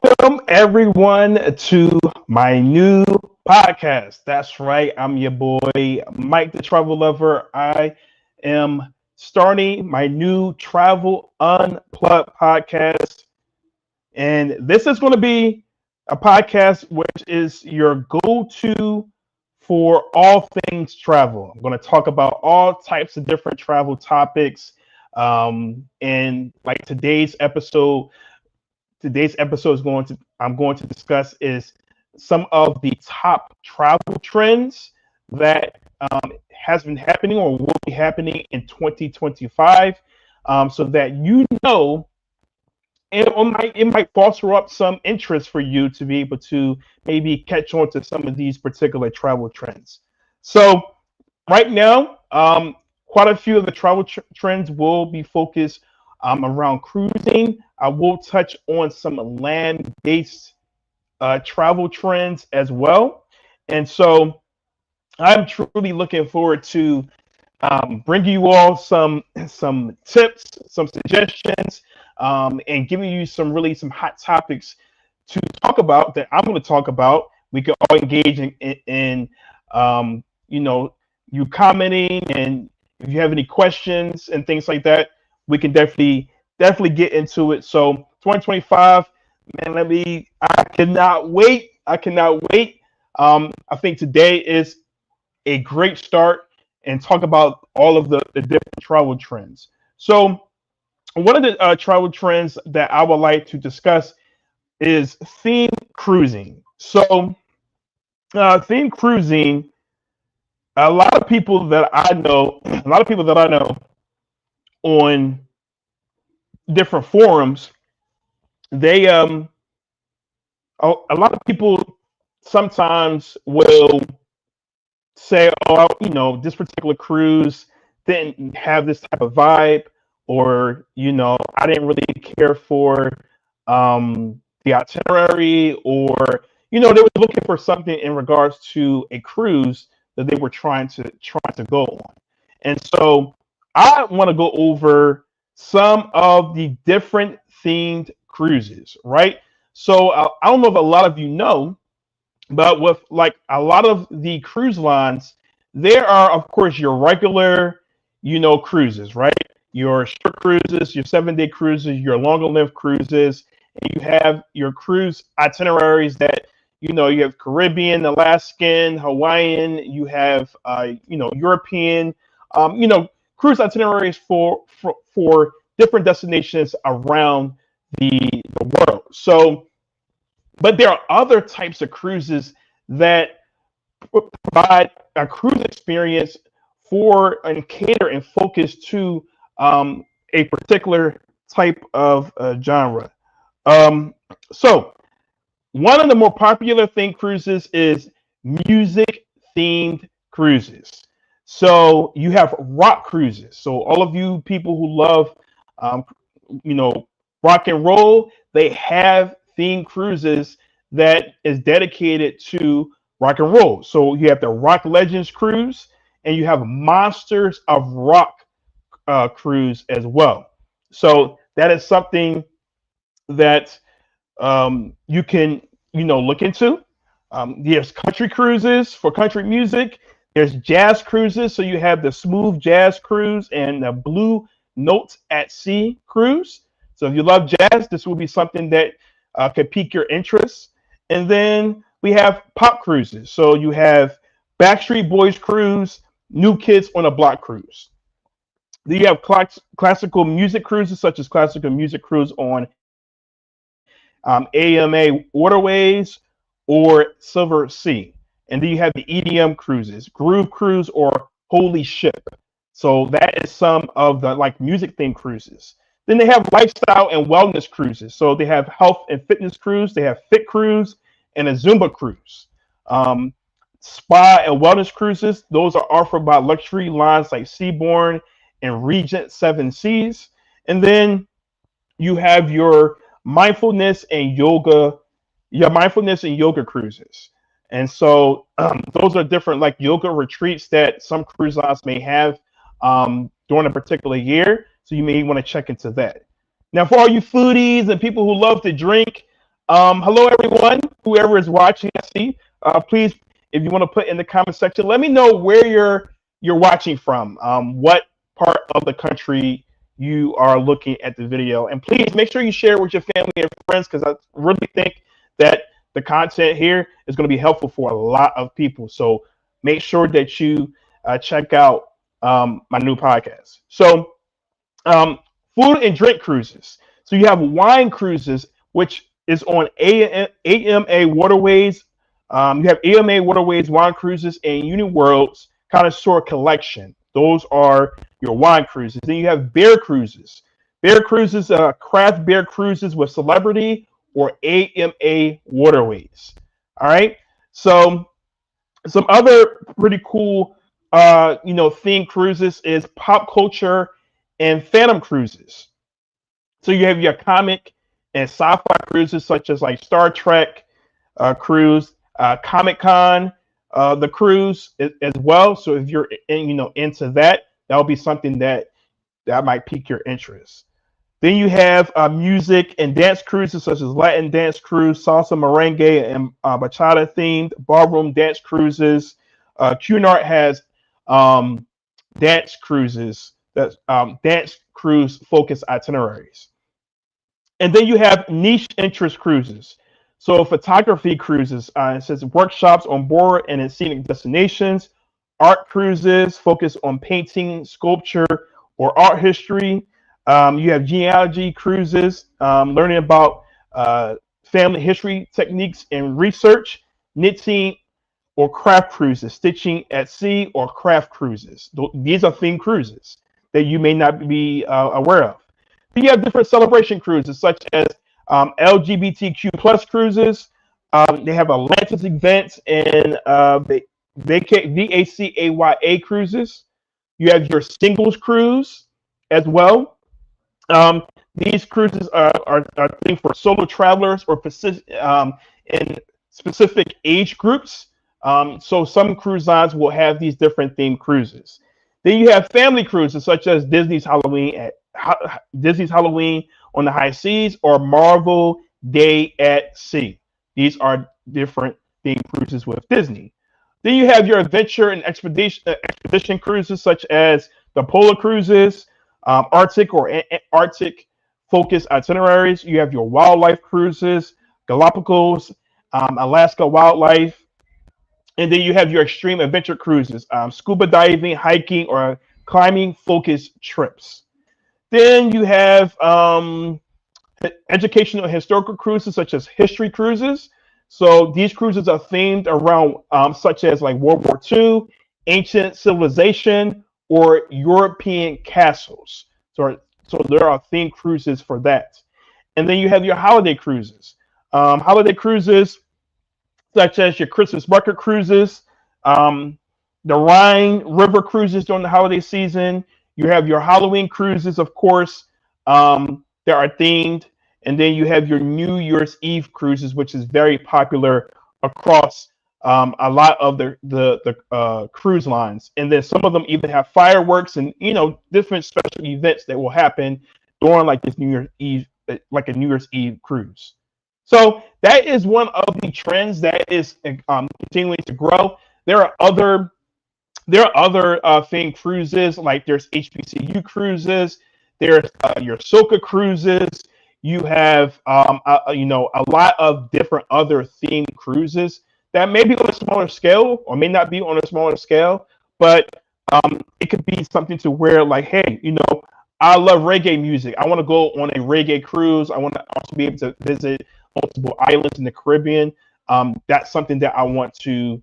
Welcome everyone to my new podcast. That's right. I'm your boy, Mike the Travel Lover. I am starting my new Travel Unplugged podcast. And this is going to be a podcast which is your go to for all things travel. I'm going to talk about all types of different travel topics. And like today's episode is going to I'm going to discuss is some of the top travel trends that has been happening or will be happening in 2025, so that it might foster up some interest for you to be able to maybe catch on to some of these particular travel trends. So right now, quite a few of the travel trends will be focused around cruising. I will touch on some land-based travel trends as well. And so I'm truly looking forward to bringing you all some tips, some suggestions, and giving you some hot topics to talk about that I'm going to talk about. We can all engage in you commenting, and if you have any questions and things like that, we can definitely get into it. So 2025, man, I cannot wait. I cannot wait. I think today is a great start and talk about all of the different travel trends. So one of the travel trends that I would like to discuss is theme cruising. So theme cruising, a lot of people that I know, on different forums, they a lot of people sometimes will say, oh, this particular cruise didn't have this type of vibe, or I didn't really care for the itinerary, or they were looking for something in regards to a cruise that they were trying to go on. And so I want to go over some of the different themed cruises, right? So I don't know if a lot of you know, but with like a lot of the cruise lines, there are of course your regular, cruises, right? Your short cruises, your 7-day cruises, your longer length cruises, and you have your cruise itineraries that you have Caribbean, Alaskan, Hawaiian, you have European, cruise itineraries for different destinations around the world. So but there are other types of cruises that provide a cruise experience for and cater and focus to a particular type of genre. So one of the more popular themed cruises is music themed cruises. So you have rock cruises. So all of you people who love, um, rock and roll, they have themed cruises that is dedicated to rock and roll. So you have the Rock Legends cruise, and you have Monsters of Rock cruise as well. So that is something that you can look into. There's country cruises for country music. There's jazz cruises. So you have the Smooth Jazz cruise and the Blue Notes at Sea cruise. So if you love jazz, this will be something that could pique your interest. And then we have pop cruises. So you have Backstreet Boys cruise, New Kids on a Block cruise. Then you have classical music cruises, such as classical music cruise on AMA Waterways or Silver Sea. And then you have the EDM cruises, Groove Cruise or Holy Ship. So that is some of the like music themed cruises. Then they have lifestyle and wellness cruises. So they have health and fitness cruise, they have fit cruise, and a Zumba cruise. Spa and wellness cruises, those are offered by luxury lines like Seabourn and Regent Seven Seas. And then you have your mindfulness and yoga cruises. And so those are different like yoga retreats that some cruise lines may have during a particular year. So you may want to check into that. Now, for all you foodies and people who love to drink, Hello, everyone. Whoever is watching, I see. Please, if you want to put in the comment section, let me know where you're watching from. What part of the country you are looking at the video, and please make sure you share it with your family and friends because I really think that the content here is going to be helpful for a lot of people. So make sure that you check out my new podcast. So um, food and drink cruises. So you have wine cruises, which is on AMA waterways. You have AMA waterways, wine cruises, and Union World's connoisseur collection. Those are your wine cruises. Then you have beer cruises. Beer cruises, craft beer cruises with celebrity or AMA waterways. All right. So some other pretty cool, theme cruises is pop culture and phantom cruises. So you have your comic and sci-fi cruises such as like Star Trek cruise, Comic Con, the cruise as well. So if you're into that, that'll be something that might pique your interest. Then you have music and dance cruises such as Latin dance cruise, salsa, merengue, and bachata themed ballroom dance cruises. Cunard has um, dance cruises that dance cruise focused itineraries. And then you have niche interest cruises. So photography cruises, it says workshops on board and in scenic destinations. Art cruises focus on painting, sculpture, or art history. You have genealogy cruises, learning about family history techniques and research. Knitting or craft cruises, stitching at sea or craft cruises. These are themed cruises that you may not be aware of. Then you have different celebration cruises, such as LGBTQ plus cruises. They have Atlantis events and VACAYA cruises. You have your singles cruise as well. These cruises are themed for solo travelers or in specific age groups. So some cruise lines will have these different themed cruises. Then you have family cruises such as Disney's Halloween on the high seas or Marvel Day at Sea. These are different themed cruises with Disney. Then you have your adventure and expedition cruises such as the Polar cruises, Arctic or Arctic focused itineraries. You have your wildlife cruises, Galapagos, Alaska wildlife, and then you have your extreme adventure cruises, scuba diving, hiking, or climbing focused trips. Then you have educational and historical cruises such as history cruises. So these cruises are themed around such as like World War II, ancient civilization, or European castles. So there are themed cruises for that. And then you have your holiday cruises. Holiday cruises such as your Christmas market cruises, the Rhine River cruises during the holiday season. You have your Halloween cruises, of course, that are themed. And then you have your New Year's Eve cruises, which is very popular across a lot of the cruise lines. And then some of them even have fireworks and different special events that will happen during like this New Year's Eve, like a New Year's Eve cruise. So that is one of the trends that is continuing to grow. There are other theme cruises, like there's HBCU cruises, there's your Soka cruises. You have a lot of different other themed cruises that may be on a smaller scale or may not be on a smaller scale, but it could be something to where like, hey, I love reggae music. I want to go on a reggae cruise. I want to also be able to visit multiple islands in the Caribbean. That's something that I want to.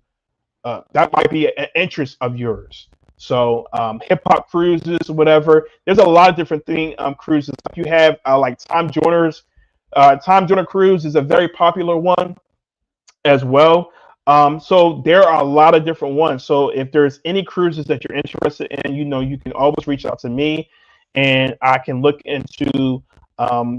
That might be an interest of yours. So hip hop cruises, whatever. There's a lot of different thing cruises. You have like Time Joiners. Time Joiner cruise is a very popular one as well. So there are a lot of different ones. So if there's any cruises that you're interested in, you can always reach out to me, and I can look into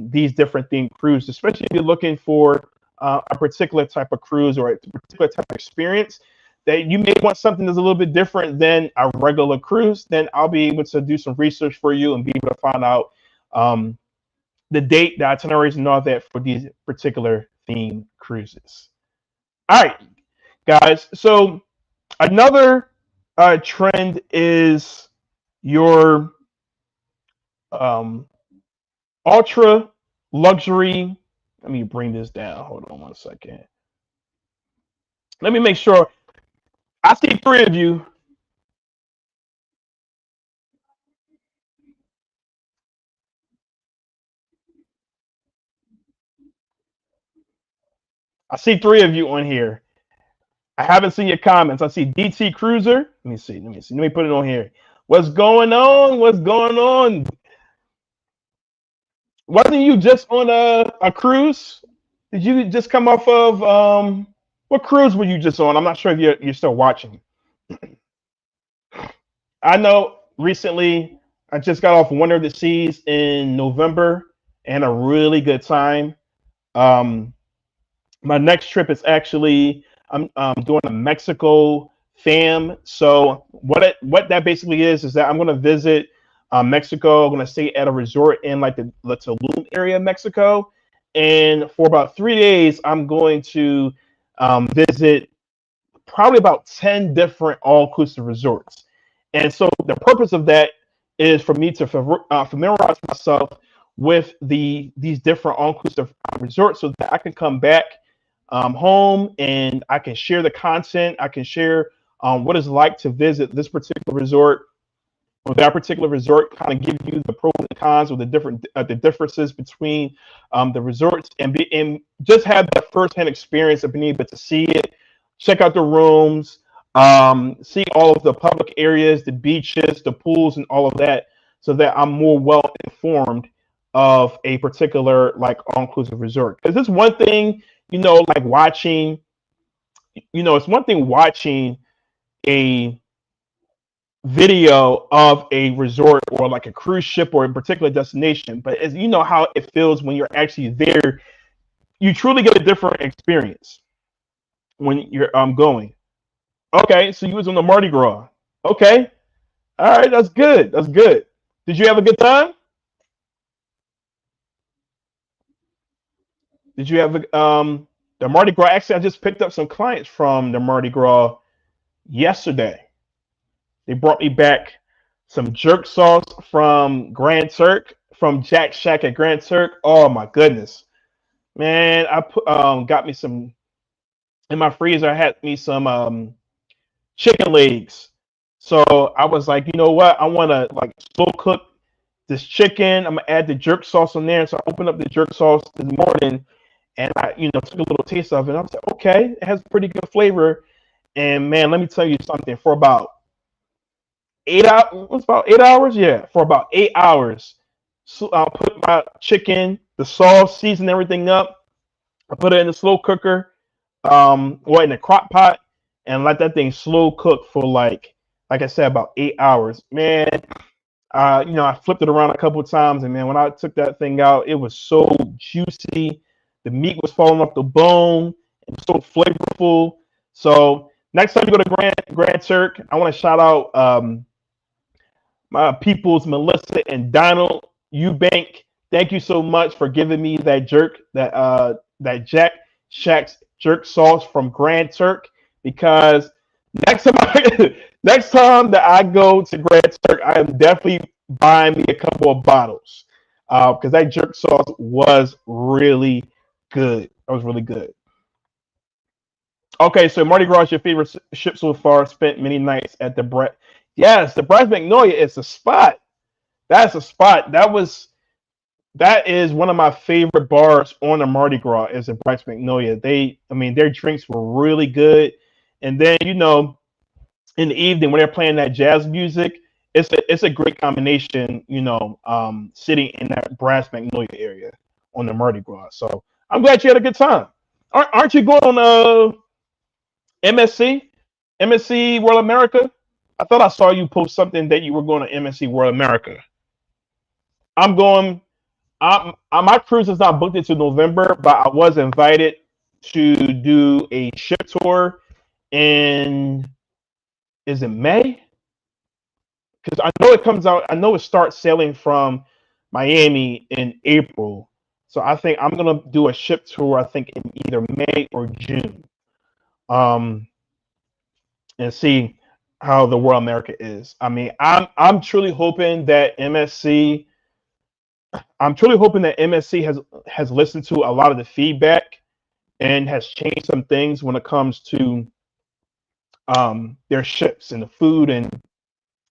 these different themed cruises, especially if you're looking for a particular type of cruise or a particular type of experience that you may want something that's a little bit different than a regular cruise. Then I'll be able to do some research for you and be able to find out the date, the itineraries, and all that for these particular themed cruises. All right, guys. So another trend is your um, ultra luxury. Let me bring this down. Hold on one second. Let me make sure. I see three of you. I see three of you on here. I haven't seen your comments. I see DT Cruiser. Let me see. Let me see. Let me put it on here. What's going on? What's going on? Wasn't you just on a cruise? Did you just come off of what cruise were you just on? I'm not sure if you're still watching. I know recently I just got off Wonder of the Seas in November and a really good time. Um, my next trip is actually I'm doing a Mexico fam. So what that basically is that I'm going to visit Mexico. I'm going to stay at a resort in like the Tulum area of Mexico, and for about 3 days I'm going to visit probably about 10 different all-inclusive resorts. And so the purpose of that is for me to familiarize myself with these different all-inclusive resorts so that I can come back home and I can share the content. I can share what it's like to visit this particular resort or that particular resort, kind of give you the pros and cons or the differences between the resorts and just have that firsthand experience of being able to see it, check out the rooms, see all of the public areas, the beaches, the pools, and all of that, so that I'm more well informed of a particular like all-inclusive resort. Because it's one thing, like watching, it's one thing watching a video of a resort or like a cruise ship or a particular destination, but as you know how it feels when you're actually there, you truly get a different experience when you're going. Okay, so you was on the Mardi Gras. Okay, all right, that's good. That's good. Did you have a good time? Did you have the Mardi Gras? Actually, I just picked up some clients from the Mardi Gras yesterday. They brought me back some jerk sauce from Grand Turk, from Jack Shack at Grand Turk. Oh my goodness, man! I put got me some in my freezer. I had me some chicken legs. So I was like, you know what? I want to like slow cook this chicken. I'm gonna add the jerk sauce on there. So I opened up the jerk sauce this morning, and I, took a little taste of it. I was like, okay, it has pretty good flavor. And man, let me tell you something. For about 8 hours, it's about 8 hours, yeah. For about 8 hours, so I'll put my chicken, the sauce, season everything up. I put it in the slow cooker, or in the crock pot, and let that thing slow cook for like I said, about 8 hours. Man, I flipped it around a couple of times, and man, when I took that thing out, it was so juicy. The meat was falling off the bone, and so flavorful. So next time you go to Grand Turk, I want to shout out my peoples, Melissa and Donald Eubank. Thank you so much for giving me that Jack Shack's jerk sauce from Grand Turk, because next time next time that I go to Grand Turk, I am definitely buying me a couple of bottles, because that jerk sauce was really good. That was really good. Okay, so Mardi Gras is your favorite ship so far. Spent many nights at the Brett. Yes, the Bryce Magnolia is a spot. That's a spot. That is one of my favorite bars on the Mardi Gras is the Bryce Magnolia. I mean, their drinks were really good. And then, in the evening when they're playing that jazz music, it's a great combination, sitting in that Brass Magnolia area on the Mardi Gras. So I'm glad you had a good time. Aren't you going on MSC? MSC World America? I thought I saw you post something that you were going to MSC World America. I'm going. My cruise is not booked until November, but I was invited to do a ship tour in, is it May? Because I know it comes out. I know it starts sailing from Miami in April. So I think I'm gonna do a ship tour. I think in either May or June, um, and see how the World America is. I mean, I'm truly hoping that MSC. I'm truly hoping that MSC has listened to a lot of the feedback and has changed some things when it comes to their ships and the food and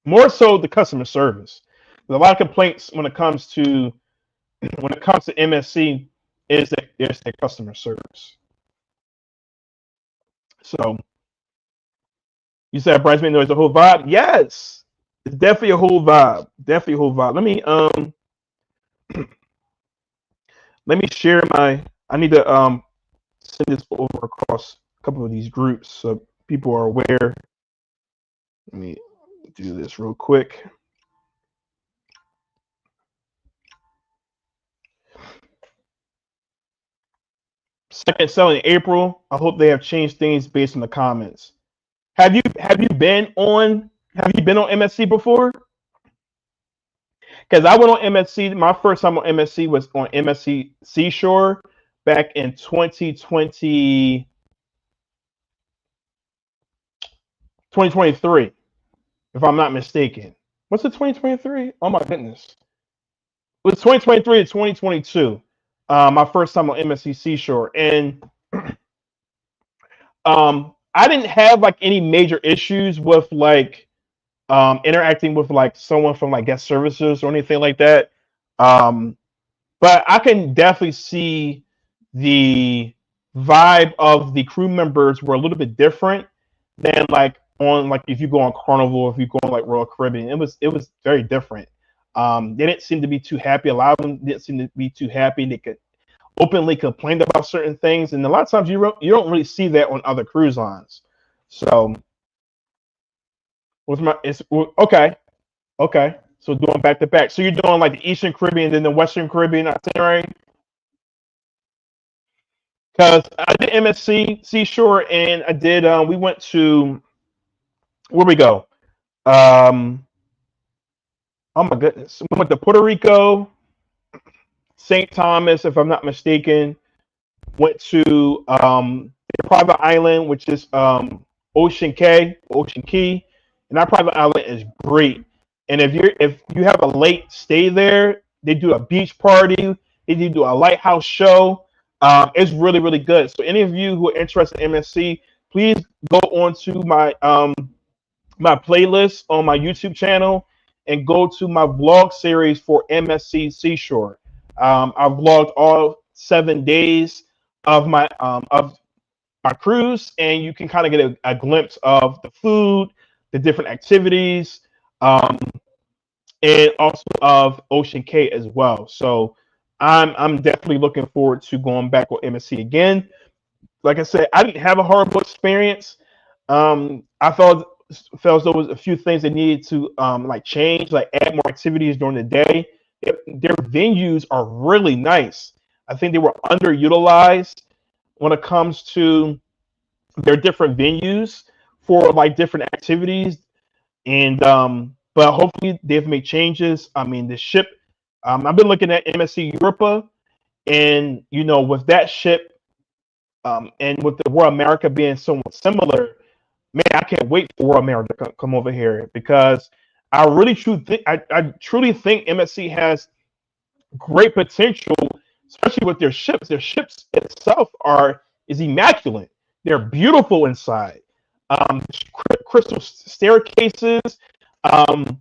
more so the customer service. There's a lot of complaints when it comes to MSC is their customer service. So you said bridesmaid noise the whole vibe? Yes. It's definitely a whole vibe. Definitely a whole vibe. Let me share my I need to send this over across a couple of these groups so people are aware. Let me do this real quick. Second selling in April. I hope they have changed things based on the comments. Have you been on MSC before? Because I went on MSC. My first time on MSC was on MSC Seashore back in 2023, if I'm not mistaken. What's it 2023? Oh my goodness. It was 2023 to 2022. My first time on MSC Seashore. And I didn't have like any major issues with like interacting with like someone from like guest services or anything like that. Um, but I can definitely see the vibe of the crew members were a little bit different than like on like if you go on Carnival, if you go on like Royal Caribbean, it was very different. They didn't seem to be too happy. A lot of them didn't seem to be too happy. They could openly complain about certain things, and a lot of times you don't really see that on other cruise lines. So with my it's okay, okay. So doing back to back. So you're doing like the Eastern Caribbean, then the Western Caribbean itinerary. Because I did MSC Seashore, and I did. We went to where we go. Um, oh my goodness, we went to Puerto Rico, St. Thomas, if I'm not mistaken. Went to a private island, which is Ocean Key, and that private island is great. And if you have a late stay there, they do a beach party. They do a lighthouse show. It's really really good. So any of you who are interested in MSC, please go on to my playlist on my YouTube channel and go to my vlog series for MSC Seashore. I vlogged all 7 days of my cruise, and you can kind of get a glimpse of the food, the different activities, um, and also of Ocean K as well. So I'm definitely looking forward to going back with MSC again. Like I said, I didn't have a horrible experience. I felt as though there was a few things that needed to like change, like add more activities during the day. Their venues are really nice. I think they were underutilized when it comes to their different venues for like different activities. And but hopefully they've made changes. I mean, the ship. I've been looking at MSC Europa, and with that ship, and with the World America being somewhat similar, man, I can't wait for World America to come over here because I truly think MSC has great potential, especially with their ships. Their ships itself is immaculate. They're beautiful inside. Crystal staircases, um,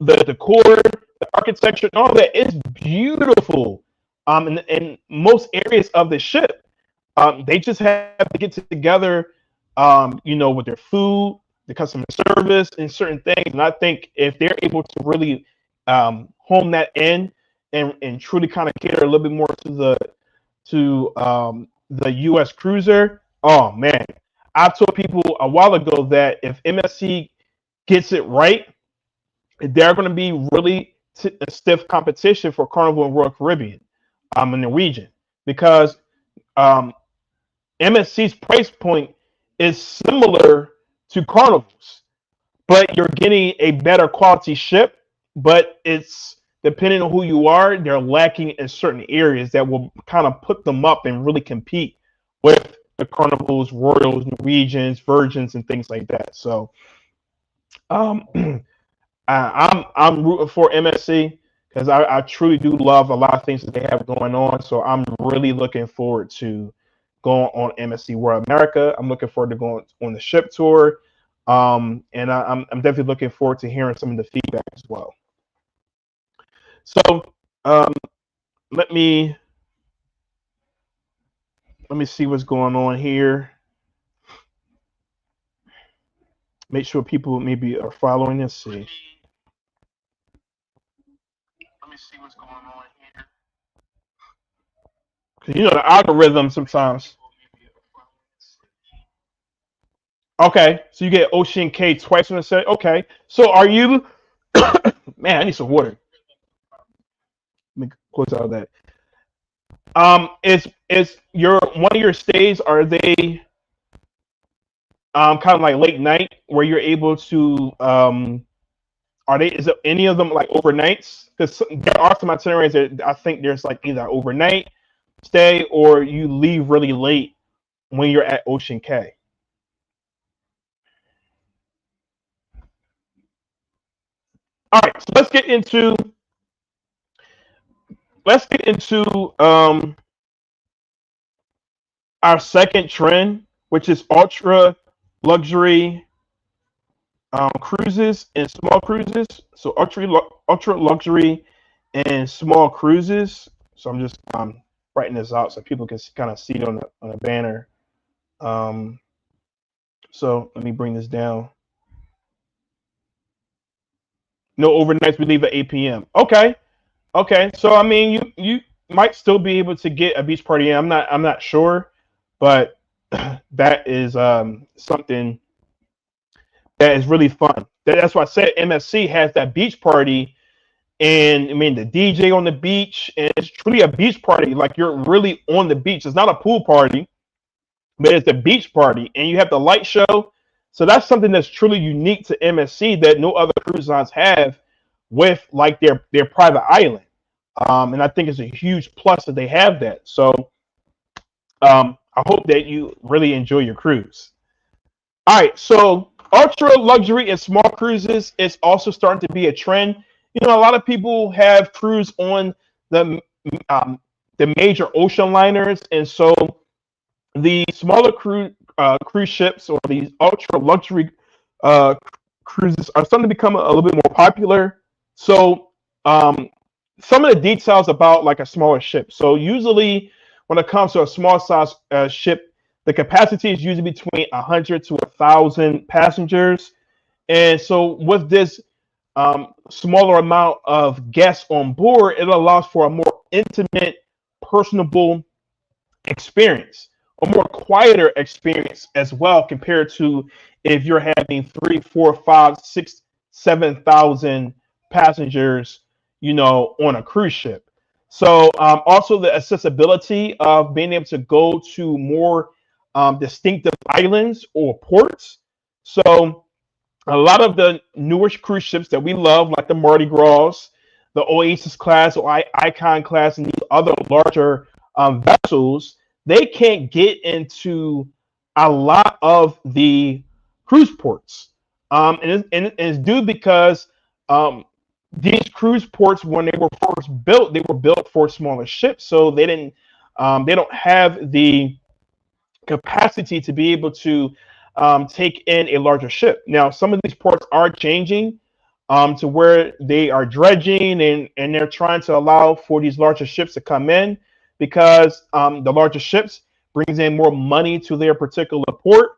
the decor, the architecture, all that is beautiful. In most areas of the ship, they just have to get together, with their food, the customer service, and certain things. And I think if they're able to really hone that in and truly kind of cater a little bit more to the U.S. cruiser, oh man, I've told people a while ago that if MSC gets it right, they're going to be really a stiff competition for Carnival and Royal Caribbean, in the region, because um, MSC's price point is similar to Carnival's, but you're getting a better quality ship, but it's depending on who you are, they're lacking in certain areas that will kind of put them up and really compete with the Carnivals, Royals, Norwegians, Virgins, and things like that. So um, I'm rooting for MSC because I truly do love a lot of things that they have going on. So I'm really looking forward to going on MSC World America. I'm looking forward to going on the ship tour. And I'm definitely looking forward to hearing some of the feedback as well. So um, let me see what's going on here. Make sure people maybe are following this. See. Let me see what's going on here. 'Cause you know the algorithm sometimes. Okay, so you get Ocean K twice in a set. Okay, so are you? Man, I need some water. Let me close out of that. Is your one of your stays, are they kind of like late night where you're able to are they, is it any of them like overnights? Because there are some itineraries that I think there's like either overnight stay or you leave really late when you're at Ocean K. All right, so let's get into our second trend, which is ultra luxury cruises and small cruises. So ultra luxury and small cruises. So I'm just writing this out so people can kind of see it on the banner. Um, so let me bring this down. No overnights. We leave at 8 p.m. Okay, okay. So I mean, you might still be able to get a beach party in. I'm not sure, but that is something that is really fun. That's why I said MSC has that beach party, and I mean the DJ on the beach, and it's truly a beach party. Like you're really on the beach. It's not a pool party, but it's a beach party, and you have the light show. So that's something that's truly unique to MSC that no other cruise lines have with like their private island. And I think it's a huge plus that they have that. So I hope that you really enjoy your cruise. All right, so ultra luxury and small cruises is also starting to be a trend. You know, a lot of people have cruised on the the major ocean liners, and so the smaller cruise ships or these ultra luxury uh, cruises are starting to become a little bit more popular. So um, some of the details about like a smaller ship. So usually when it comes to a small size ship, the capacity is usually between 100 to 1,000 passengers. And so with this smaller amount of guests on board, it allows for a more intimate, personable experience, a more quieter experience as well, compared to if you're having three, four, five, six, 7,000 passengers, you know, on a cruise ship. So also the accessibility of being able to go to more distinctive islands or ports. So a lot of the newish cruise ships that we love, like the Mardi Gras, the Oasis class or Icon class, and these other larger vessels, they can't get into a lot of the cruise ports. And it's due because um, these cruise ports, when they were first built, they were built for smaller ships, so they don't have the capacity to be able to take in a larger ship. Now, some of these ports are changing to where they are dredging and they're trying to allow for these larger ships to come in because the larger ships brings in more money to their particular port,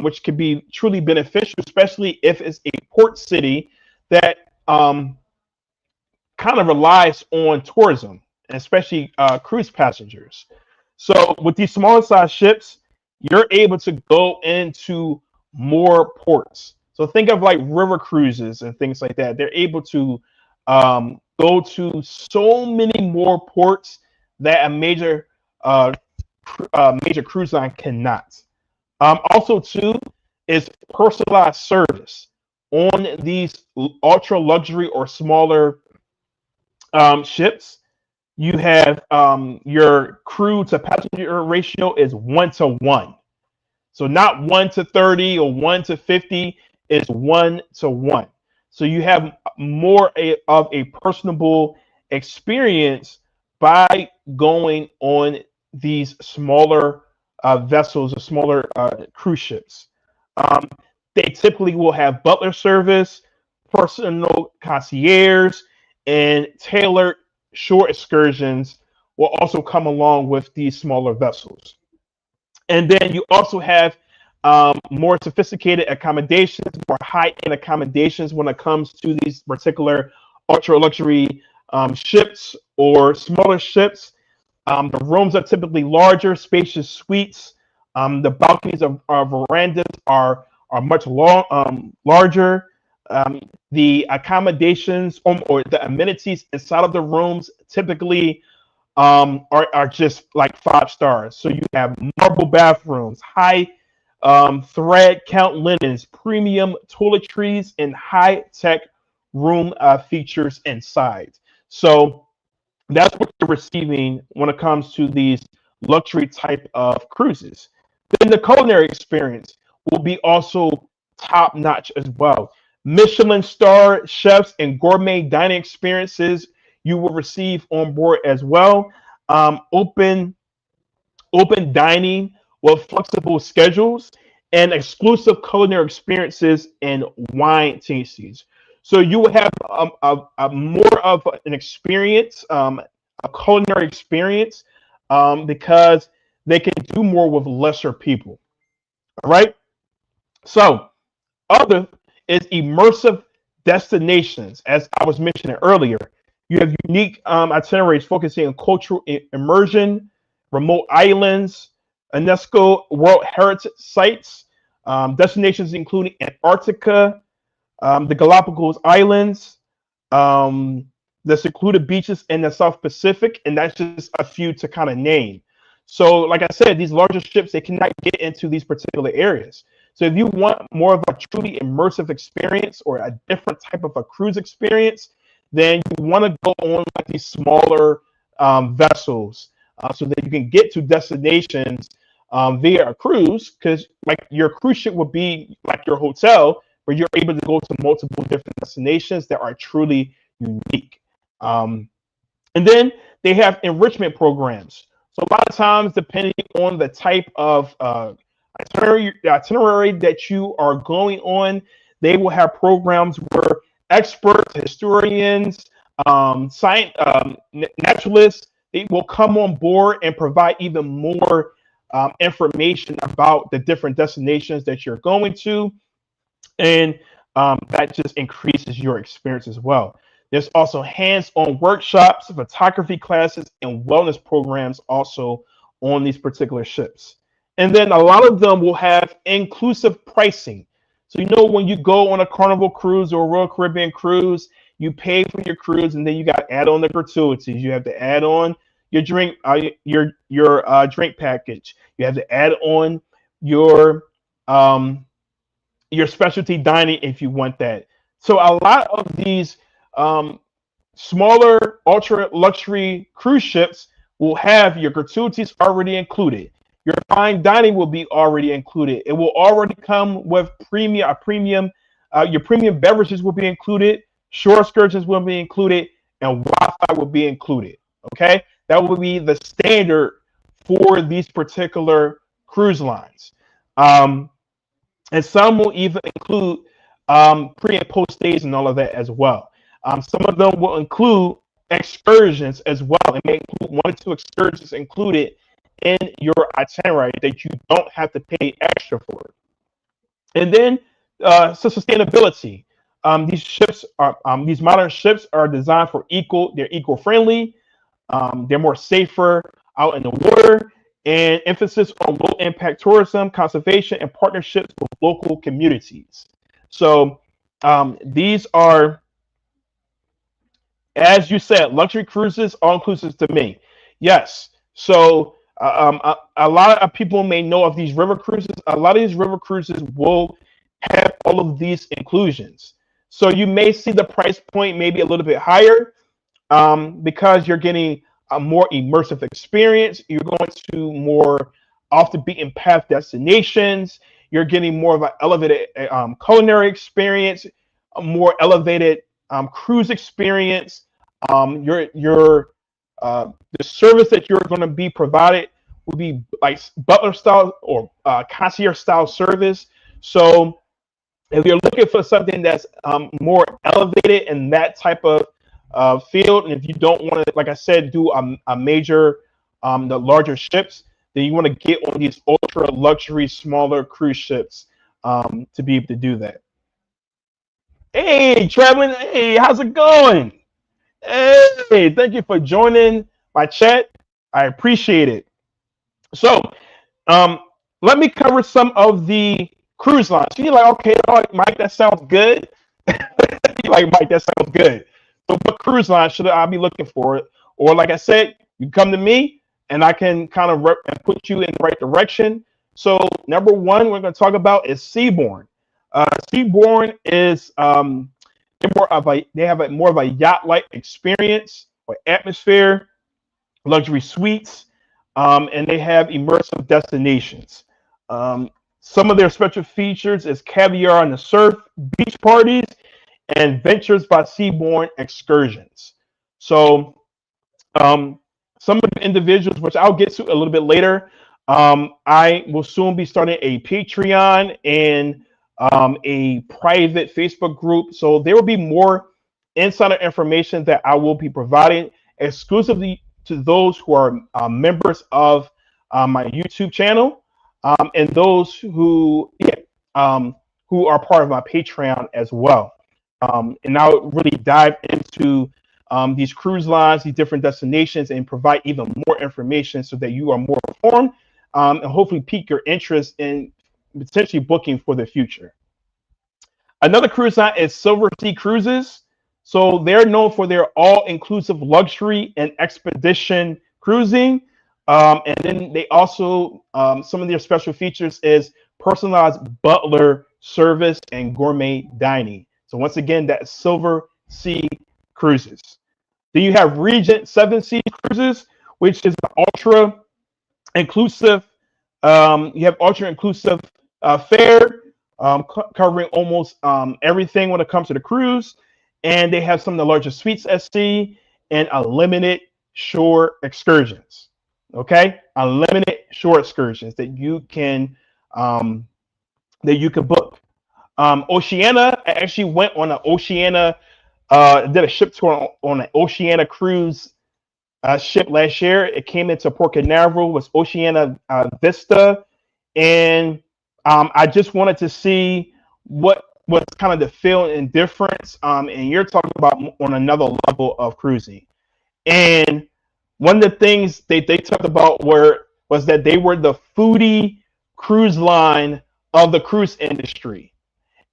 which could be truly beneficial, especially if it's a port city that kind of relies on tourism, especially cruise passengers. So with these smaller size ships, you're able to go into more ports. So think of like river cruises and things like that. They're able to go to so many more ports that a major cruise line cannot. Also, too, is personalized service on these ultra luxury or smaller ships. You have your crew to passenger ratio is 1 to 1. So not 1 to 30 or 1 to 50, it's 1 to 1. So you have more of a personable experience by going on these smaller vessels or smaller cruise ships. Um, they typically will have butler service, personal concierge, and tailored shore excursions will also come along with these smaller vessels. And then you also have more sophisticated accommodations, more high-end accommodations when it comes to these particular ultra luxury ships or smaller ships. The rooms are typically larger, spacious suites. The balconies of verandas are much larger. Um, the accommodations or the amenities inside of the rooms typically are just like 5 stars. So you have marble bathrooms, high thread count linens, premium toiletries, and high tech room features inside. So that's what you're receiving when it comes to these luxury type of cruises. Then the culinary experience will be also top notch as well. Michelin star chefs and gourmet dining experiences you will receive on board as well. Open dining with flexible schedules and exclusive culinary experiences and wine tastings. So you will have a more of an experience, a culinary experience, because they can do more with lesser people. All right. So other is immersive destinations, as I was mentioning earlier. You have unique itineraries focusing on cultural immersion, remote islands, UNESCO World Heritage Sites, destinations including Antarctica, the Galapagos Islands, um, the secluded beaches in the South Pacific, and that's just a few to kind of name. So, like I said, these larger ships they cannot get into these particular areas. So, if you want more of a truly immersive experience or a different type of a cruise experience, then you want to go on like these smaller vessels so that you can get to destinations via a cruise. Because like your cruise ship would be like your hotel, where you're able to go to multiple different destinations that are truly unique. Um, and then they have enrichment programs. So a lot of times, depending on the type of itinerary that you are going on, they will have programs where experts, historians, science, naturalists, they will come on board and provide even more information about the different destinations that you're going to, and that just increases your experience as well. There's also hands-on workshops, photography classes, and wellness programs also on these particular ships. And then a lot of them will have inclusive pricing. So you know when you go on a Carnival cruise or a Royal Caribbean cruise, you pay for your cruise, and then you got to add on the gratuities. You have to add on your your drink package. You have to add on your um, your specialty dining if you want that. So a lot of these um, smaller ultra luxury cruise ships will have your gratuities already included. Your fine dining will be already included. It will already come with premium. Your premium beverages will be included. Shore excursions will be included, and Wi-Fi will be included. Okay, that will be the standard for these particular cruise lines. Um, and some will even include pre and post stays and all of that as well. Some of them will include excursions as well. It may include 1 or 2 excursions included in your itinerary that you don't have to pay extra for. And then so sustainability. These modern ships are designed for they're eco-friendly, they're more safer out in the water, and emphasis on low impact tourism, conservation, and partnerships with local communities. So these are, as you said, luxury cruises, all inclusive to me. Yes. So a lot of people may know of these river cruises. A lot of these river cruises will have all of these inclusions. So you may see the price point maybe a little bit higher, because you're getting a more immersive experience. You're going to more off the beaten path destinations. You're getting more of an elevated culinary experience, a more elevated cruise experience. Your the service that you're going to be provided will be like butler style or concierge style service. So if you're looking for something that's more elevated in that type of field, and if you don't want to, like I said, do a major, the larger ships, then you want to get on these ultra luxury, smaller cruise ships to be able to do that. Hey, traveling. Hey, how's it going? Hey, thank you for joining my chat. I appreciate it. So, um, let me cover some of the cruise lines. You're like, okay, Mike, that sounds good. You're like, Mike, that sounds good. So, what cruise line should I be looking for? Or, like I said, you come to me and I can kind of and put you in the right direction. So, number one, we're going to talk about is Seabourn. Seabourn is they have a more of a yacht-like experience or atmosphere, luxury suites, and they have immersive destinations. Um, some of their special features is caviar on the surf, beach parties, and Ventures by Seabourn excursions. So um, some of the individuals, which I'll get to a little bit later, I will soon be starting a Patreon and a private Facebook group. So there will be more insider information that I will be providing exclusively to those who are members of my YouTube channel and those who are part of my Patreon as well. And I'll really dive into these cruise lines, these different destinations, and provide even more information so that you are more informed and hopefully pique your interest in potentially booking for the future. Another cruise line is Silver Sea Cruises. So they're known for their all-inclusive luxury and expedition cruising. And then they also, some of their special features is personalized butler service and gourmet dining. So once again, that's Silver Sea Cruises. Then you have Regent Seven Seas Cruises, which is the ultra inclusive. You have ultra inclusive fare covering almost everything when it comes to the cruise, and they have some of the largest suites at sea and unlimited shore excursions. Okay, unlimited shore excursions that you can book. Oceania, I actually went on an Oceania, did a ship tour on an Oceania cruise ship last year. It came into Port Canaveral, was Oceania Vista, and I just wanted to see what was kind of the feel and difference. And you're talking about on another level of cruising. And one of the things they talked about was that they were the foodie cruise line of the cruise industry.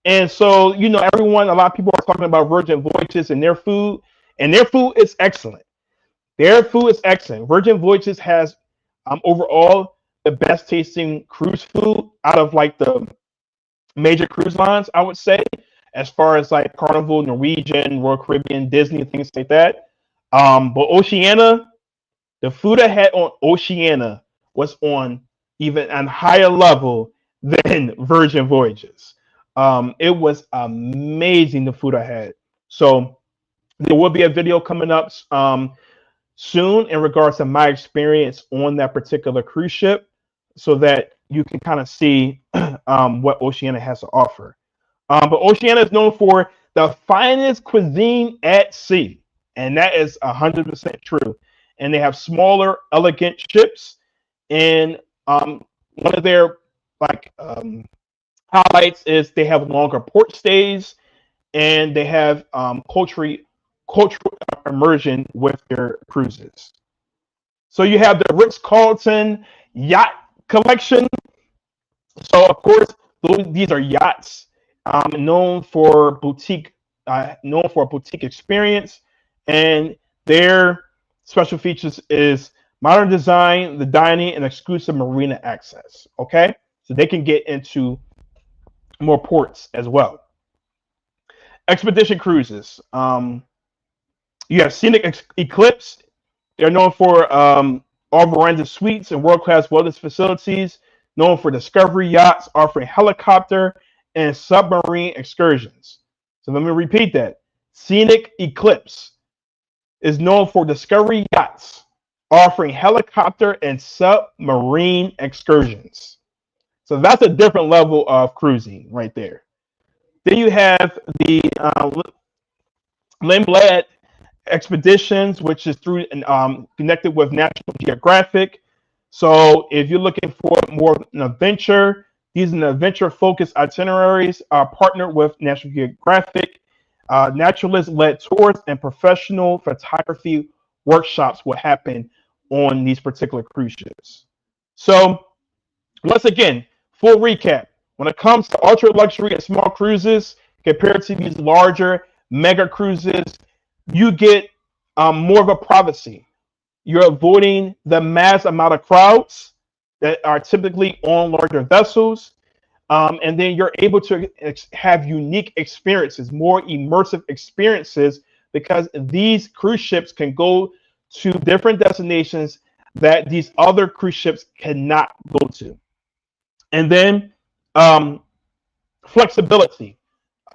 And so, everyone, a lot of people are talking about Virgin Voyages and their food is excellent. Their food is excellent. Virgin Voyages has overall the best tasting cruise food out of like the major cruise lines, I would say, as far as like Carnival, Norwegian, Royal Caribbean, Disney, things like that. But Oceania, the food I had on Oceania was on even a higher level than Virgin Voyages. It was amazing the food I had. So there will be a video coming up soon in regards to my experience on that particular cruise ship so that you can kind of see what Oceania has to offer. But Oceania is known for the finest cuisine at sea, and that is 100% true. And they have smaller, elegant ships, and one of their like highlights is they have longer port stays, and they have cultural immersion with their cruises. So you have the Ritz Carlton Yacht Collection. So of course, these are yachts known for a boutique experience, and their special features is modern design, the dining, and exclusive marina access. Okay, so they can get into more ports as well. Expedition cruises. You have Eclipse. They're known for all veranda suites and world-class wellness facilities, known for discovery yachts offering helicopter and submarine excursions. So let me repeat that. Scenic Eclipse is known for discovery yachts offering helicopter and submarine excursions. So that's a different level of cruising right there. Then you have the Lindblad Expeditions, which is through connected with National Geographic. So if you're looking for more of an adventure, these are adventure-focused itineraries partnered with National Geographic. Naturalist-led tours and professional photography workshops will happen on these particular cruise ships. So once again, full recap. When it comes to ultra luxury and small cruises, compared to these larger mega cruises, you get more of a privacy. You're avoiding the mass amount of crowds that are typically on larger vessels. And then you're able to have unique experiences, more immersive experiences, because these cruise ships can go to different destinations that these other cruise ships cannot go to. And then um, flexibility.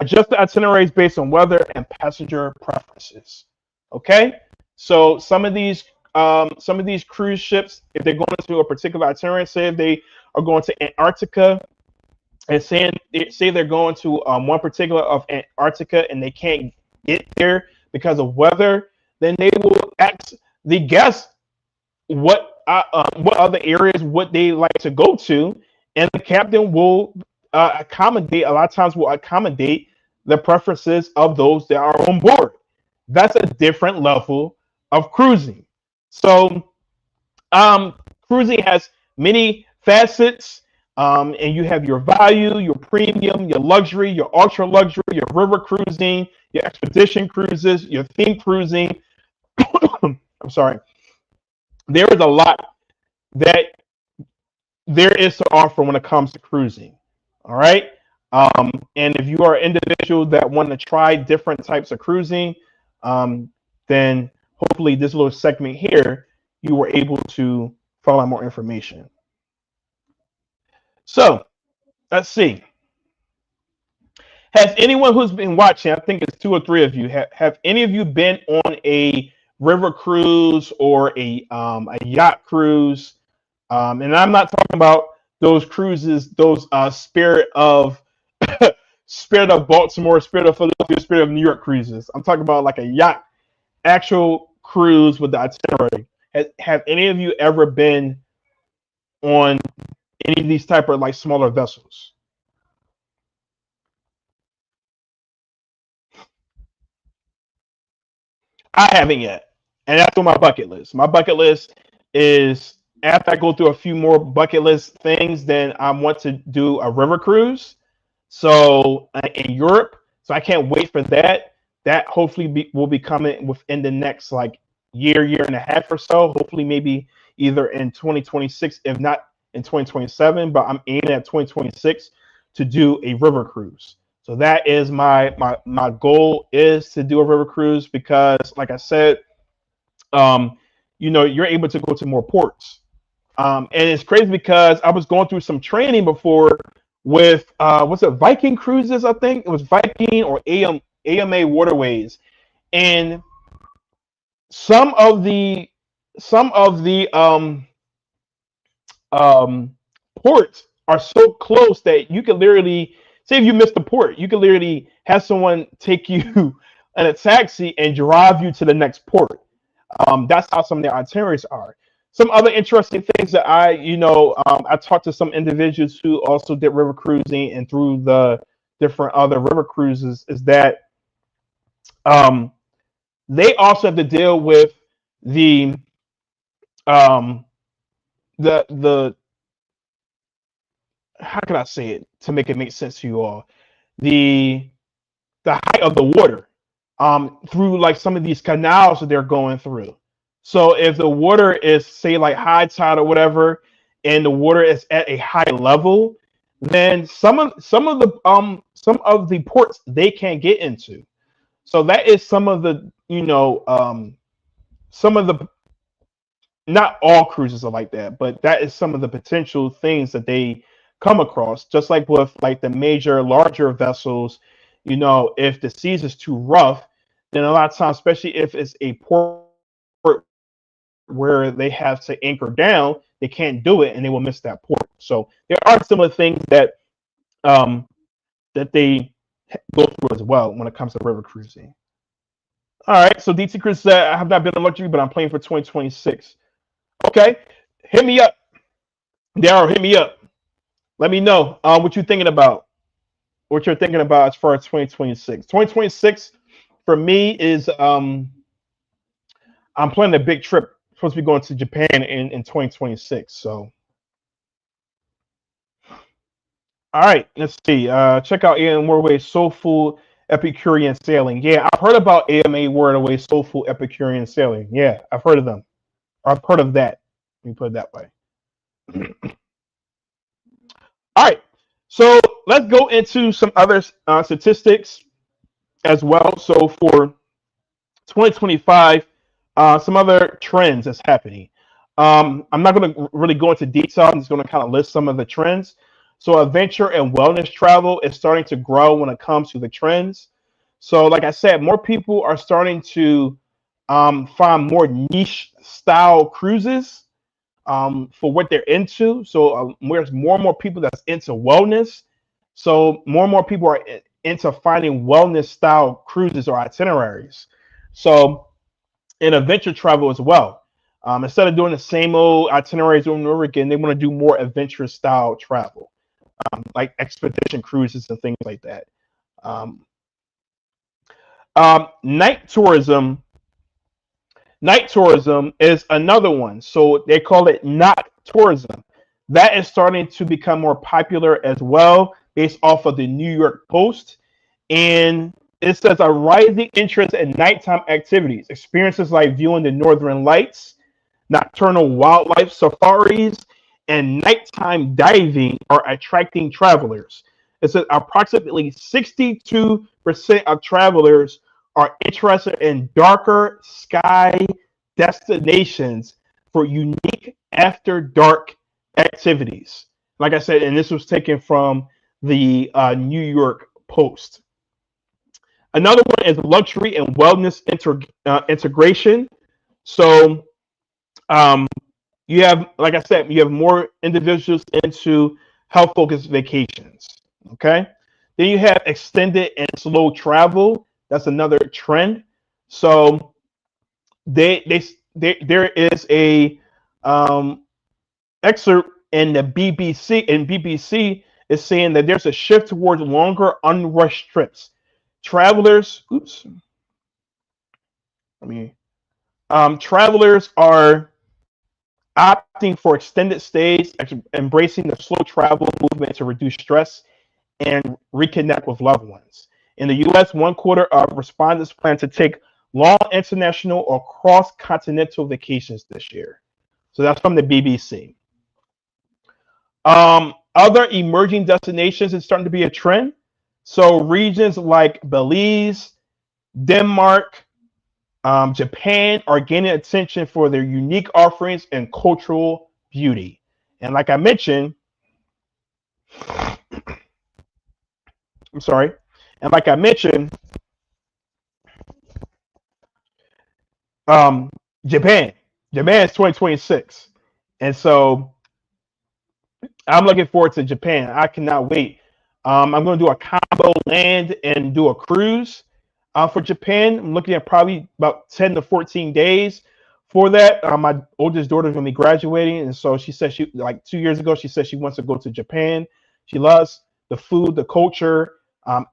Adjust the itineraries based on weather and passenger preferences. Okay, so some of these cruise ships, if they're going to a particular itinerary, say if they are going to Antarctica, and say they're going to one particular of Antarctica and they can't get there because of weather, then they will ask the guests what other areas would they like to go to, and the captain will accommodate. A lot of times, will accommodate the preferences of those that are on board. That's a different level of cruising. So, cruising has many facets, and you have your value, your premium, your luxury, your ultra luxury, your river cruising, your expedition cruises, your theme cruising. I'm sorry. There is a lot that there is to offer when it comes to cruising. All right. And if you are an individual that want to try different types of cruising, um, then hopefully this little segment here, you were able to find out more information. So let's see. Has anyone who's been watching, I think it's two or three of you, have any of you been on a river cruise or a yacht cruise? And I'm not talking about those cruises, those Spirit of Baltimore, Spirit of Philadelphia, Spirit of New York cruises. I'm talking about like a yacht, actual cruise with the itinerary. Have any of you ever been on any of these type of like smaller vessels? I haven't yet, and that's on my bucket list. My bucket list is after I go through a few more bucket list things, then I want to do a river cruise. So in Europe, so I can't wait for that. That hopefully will be coming within the next like year and a half or so. Hopefully, maybe either in 2026, if not in 2027. But I'm aiming at 2026 to do a river cruise. So that is my goal is to do a river cruise because, like I said, um, you're able to go to more ports. And it's crazy because I was going through some training before with what's it, Viking Cruises, I think it was Viking or AMA Waterways, and some of the some of the um, ports are so close that you can literally say if you miss the port, you can literally have someone take you in a taxi and drive you to the next port. That's how some of the itineraries are. Some other interesting things that I talked to some individuals who also did river cruising and through the different other river cruises is that um, they also have to deal with the um, the how can I say it to make it make sense to you all? The the height of the water through like some of these canals that they're going through. So if the water is say like high tide or whatever, and the water is at a high level, then some of the ports they can't get into. So that is some of the, some of the, not all cruises are like that, but that is some of the potential things that they come across. Just like with like the major, larger vessels, if the seas is too rough, then a lot of times, especially if it's a port where they have to anchor down, they can't do it and they will miss that port. So there are similar things um, that they go through as well when it comes to river cruising. All right, so DT Chris said, I have not been on luxury, but I'm playing for 2026. Okay, hit me up, Daryl. Hit me up. Let me know what you're thinking about. What you're thinking about as far as 2026. 2026 for me is I'm planning a big trip. Supposed to be going to Japan in 2026. So, all right, let's see. Check out AMA Wordaway Soulful Epicurean Sailing. Yeah, I've heard about AMA Wordaway Soulful Epicurean Sailing. Yeah, I've heard of them. I've heard of that. Let me put it that way. All right, so let's go into some other statistics as well. So for 2025, some other trends that's happening. I'm not going to really go into detail. I'm just going to kind of list some of the trends. So adventure and wellness travel is starting to grow when it comes to the trends. So like I said, more people are starting to find more niche style cruises for what they're into. So there's more and more people that's into wellness. So more and more people are into finding wellness style cruises or itineraries. So in adventure travel as well. Instead of doing the same old itineraries over and over again, they want to do more adventure style travel, like expedition cruises and things like that. Um, night tourism. Night tourism is another one. So they call it not tourism. That is starting to become more popular as well, based off of the New York Post. And it says a rising interest in nighttime activities, experiences like viewing the northern lights, nocturnal wildlife safaris, and nighttime diving are attracting travelers. It says approximately 62% of travelers are interested in darker sky destinations for unique after dark activities. Like I said, and this was taken from the New York Post. Another one is luxury and wellness integration. So um, you have, like I said, you have more individuals into health focused vacations. Okay. Then you have extended and slow travel. That's another trend. So there is a um, excerpt in the BBC, and BBC is saying that there's a shift towards longer, unrushed trips. Travelers, oops, I mean, travelers are opting for extended stays, embracing the slow travel movement to reduce stress and reconnect with loved ones. In the US, one quarter of respondents plan to take long international or cross continental vacations this year. So that's from the BBC. Other emerging destinations is starting to be a trend. So regions like Belize, Denmark, Japan are gaining attention for their unique offerings and cultural beauty. And like I mentioned, I'm sorry, and like I mentioned, um, Japan, Japan is 2026, and so I'm looking forward to Japan. I cannot wait. I'm going to do a combo land and do a cruise for Japan. I'm looking at probably about 10 to 14 days for that. My oldest daughter is going to be graduating, and so she said she like 2 years ago she said she wants to go to Japan. She loves the food, the culture,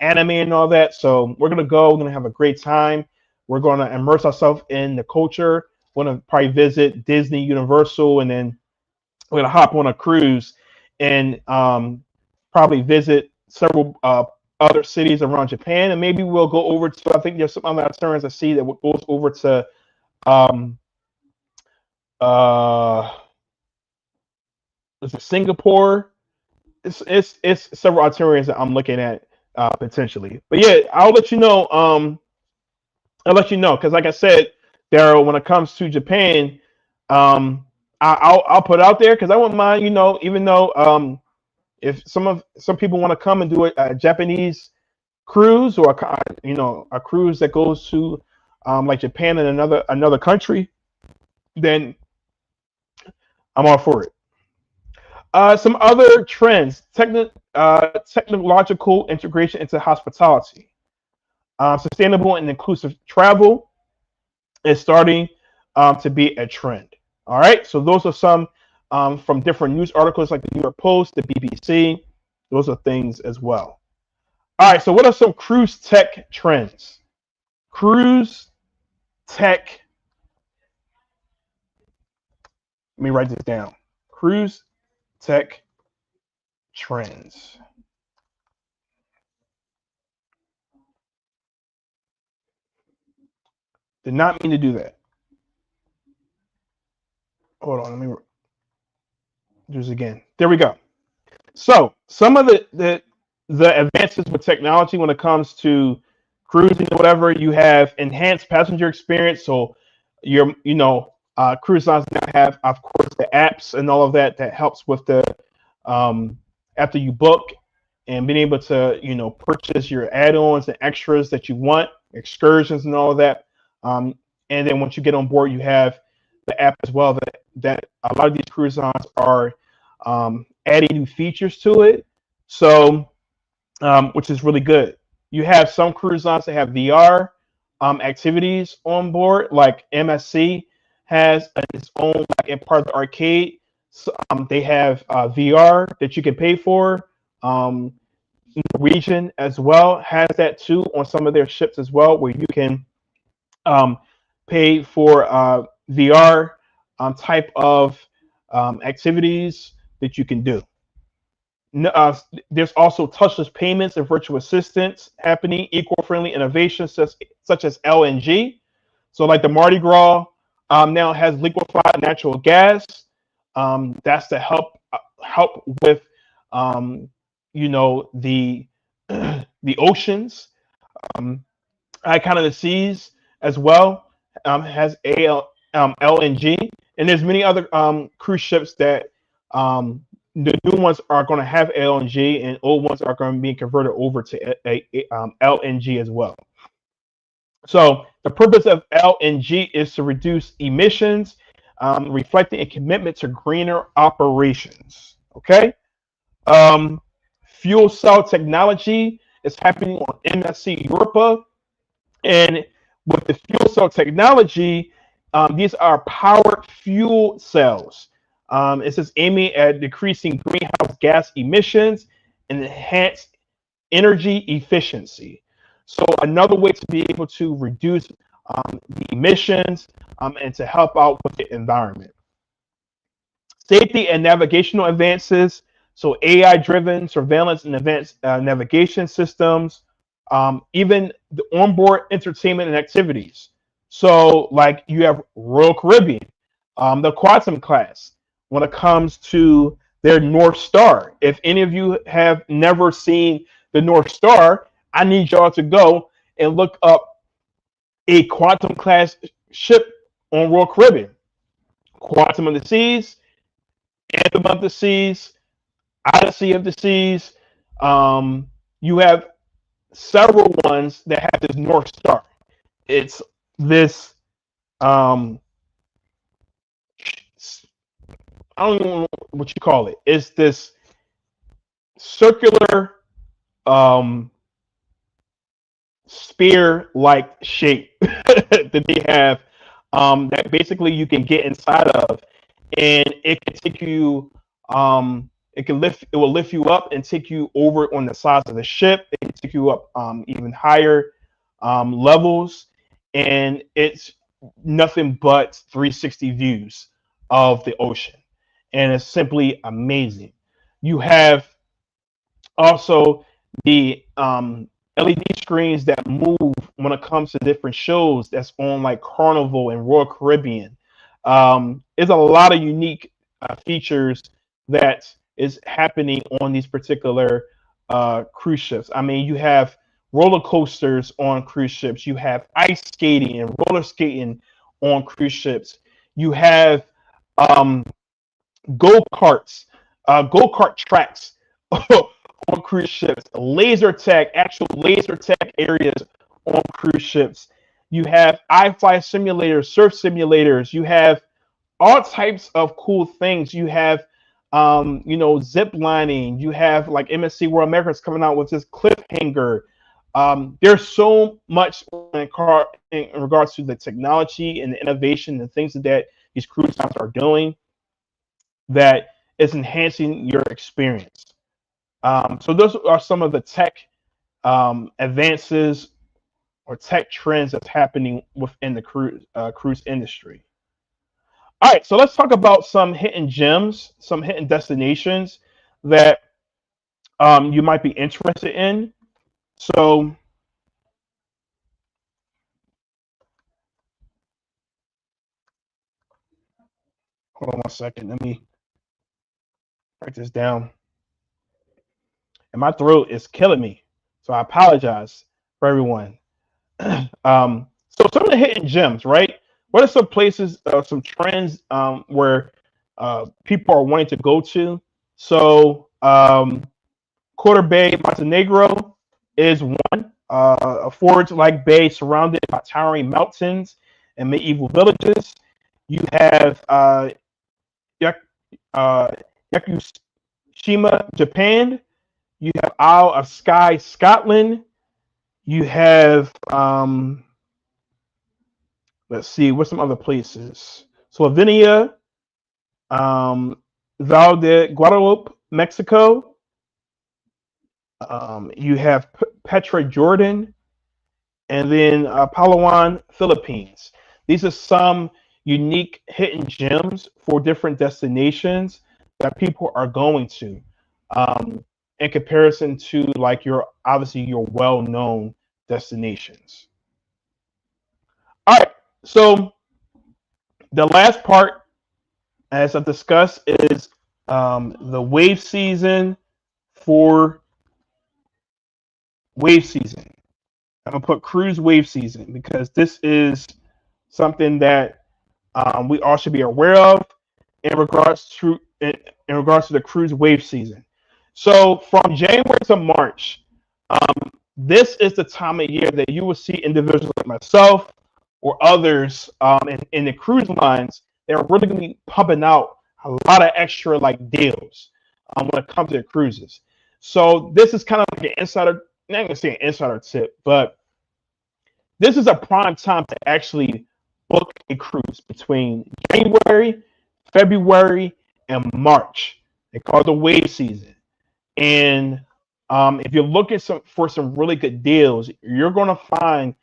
anime, and all that. So we're going to go. We're going to have a great time. We're going to immerse ourselves in the culture. We're going to probably visit Disney, Universal, and then we're gonna hop on a cruise and probably visit several other cities around Japan, and maybe we'll go over to. I think there's some other itineraries I see that goes over to um, uh, is it Singapore? It's several itineraries that I'm looking at potentially. But yeah, I'll let you know. I'll let you know because, like I said, Daryl, when it comes to Japan, I'll put it out there because I wouldn't mind, even though if some people want to come and do a Japanese cruise or a cruise that goes to like Japan and another country, then I'm all for it. Some other trends: technological integration into hospitality, sustainable and inclusive travel is starting to be a trend. All right, so those are some from different news articles like the New York Post, the BBC. Those are things as well. All right, so what are some cruise tech trends? Cruise tech. Let me write this down. Cruise tech trends. Did not mean to do that. Hold on, let me do this again. There we go. So some of the advances with technology when it comes to cruising or whatever, you have enhanced passenger experience. So cruise lines now have, of course, the apps and all of that helps with the after you book and being able to purchase your add-ons and extras that you want, excursions and all of that. And then once you get on board, you have the app as well that a lot of these cruise lines are adding new features to it, so which is really good. You have some cruise lines that have VR activities on board, like MSC has its own like in part of the arcade. So, they have VR that you can pay for. Norwegian as well has that too on some of their ships as well, where you can pay for VR type of activities that you can do. There's also touchless payments and virtual assistants happening, eco-friendly innovations such as LNG. So like the Mardi Gras now has liquefied natural gas. That's to help with the the oceans. Icon of the Seas as well has LNG, and there's many other cruise ships that the new ones are going to have LNG, and old ones are going to be converted over to LNG as well. So the purpose of LNG is to reduce emissions, reflecting a commitment to greener operations. Okay. Fuel cell technology is happening on MSC Europa, and with the fuel cell technology, these are powered fuel cells. It says aiming at decreasing greenhouse gas emissions and enhance energy efficiency. So another way to be able to reduce the emissions and to help out with the environment. Safety and navigational advances. So AI-driven surveillance and advanced navigation systems, even the onboard entertainment and activities. So like you have Royal Caribbean, the Quantum class, when it comes to their North Star. If any of you have never seen the North Star, I need y'all to go and look up a Quantum class ship on Royal Caribbean. Quantum of the Seas, Anthem of the Seas, Odyssey of the Seas. You have several ones that have this North Star. It's this I don't even know what you call it. It's this circular spear-like shape that they have that basically you can get inside of, and it can take you it will lift you up and take you over on the sides of the ship. It can take you up even higher levels, and it's nothing but 360 views of the ocean, and it's simply amazing. You have also the LED screens that move when it comes to different shows that's on like Carnival and Royal Caribbean. There's a lot of unique features that is happening on these particular cruise ships. I mean, you have roller coasters on cruise ships. You have ice skating and roller skating on cruise ships. You have um, go kart tracks on cruise ships, actual laser tag areas on cruise ships. You have iFly simulators, surf simulators. You have all types of cool things. You have, zip lining. You have like MSC World America's coming out with this cliffhanger. There's so much in regards to the technology and the innovation and things that these cruise lines are doing that is enhancing your experience. So those are some of the tech advances or tech trends that's happening within the cruise industry. All right, so let's talk about some hidden gems, some hidden destinations that you might be interested in. So hold on one second. Let me write this down. And my throat is killing me, so I apologize for everyone. So some of the hidden gems, right? What are some places, some trends where people are wanting to go to? So Quarter Bay, Montenegro is one. A forge-like bay surrounded by towering mountains and medieval villages. You have uh, Yakushima, Japan. You have Isle of Skye, Scotland. You have let's see, what's some other places? Slovenia, um, Val de Guadalupe, Mexico. You have Petra, Jordan, and then Palawan, Philippines. These are some unique hidden gems for different destinations that people are going to, um, in comparison to like your obviously your well-known destinations. All right, so the last part, as I've discussed, is the for wave season. I'm gonna put cruise wave season because this is something that we all should be aware of in regards to the cruise wave season. So from January to March, this is the time of year that you will see individuals like myself or others in the cruise lines. They're really going to be pumping out a lot of extra like deals when it comes to cruises. So this is kind of like an insider, not going to say an insider tip, but this is a prime time to actually book a cruise between January, February, and March. They call it the wave season. And if you're looking for some really good deals, you're going to find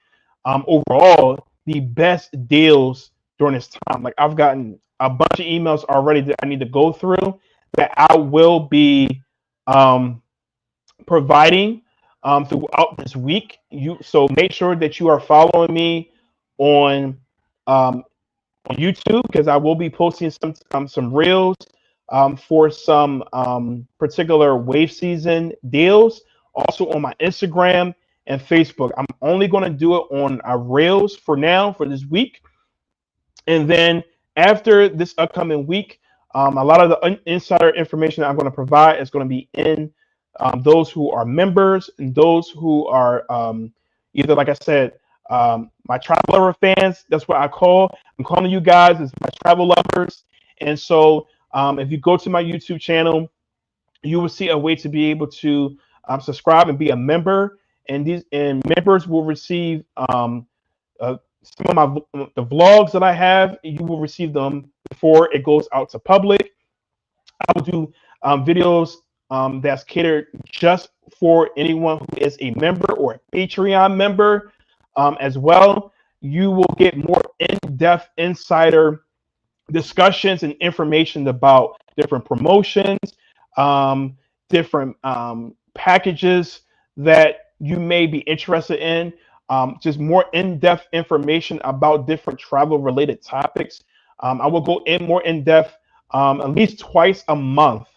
overall the best deals during this time. Like I've gotten a bunch of emails already that I need to go through that I will be providing throughout this week. So make sure that you are following me on um, on YouTube because I will be posting some reels for some particular wave season deals. Also on my Instagram and Facebook. I'm only going to do it on Rails for now for this week, and then after this upcoming week, a lot of the insider information that I'm going to provide is going to be in those who are members and those who are either, like I said, my travel lover fans. That's what I'm calling you guys as my travel lovers. And so if you go to my YouTube channel, you will see a way to be able to subscribe and be a member. And these members will receive some of the vlogs that I have. You will receive them before it goes out to public. I will do videos that's catered just for anyone who is a member or a Patreon member as well. You will get more in-depth insider discussions and information about different promotions, different packages that you may be interested in, just more in-depth information about different travel-related topics. I will go in more in-depth at least twice a month,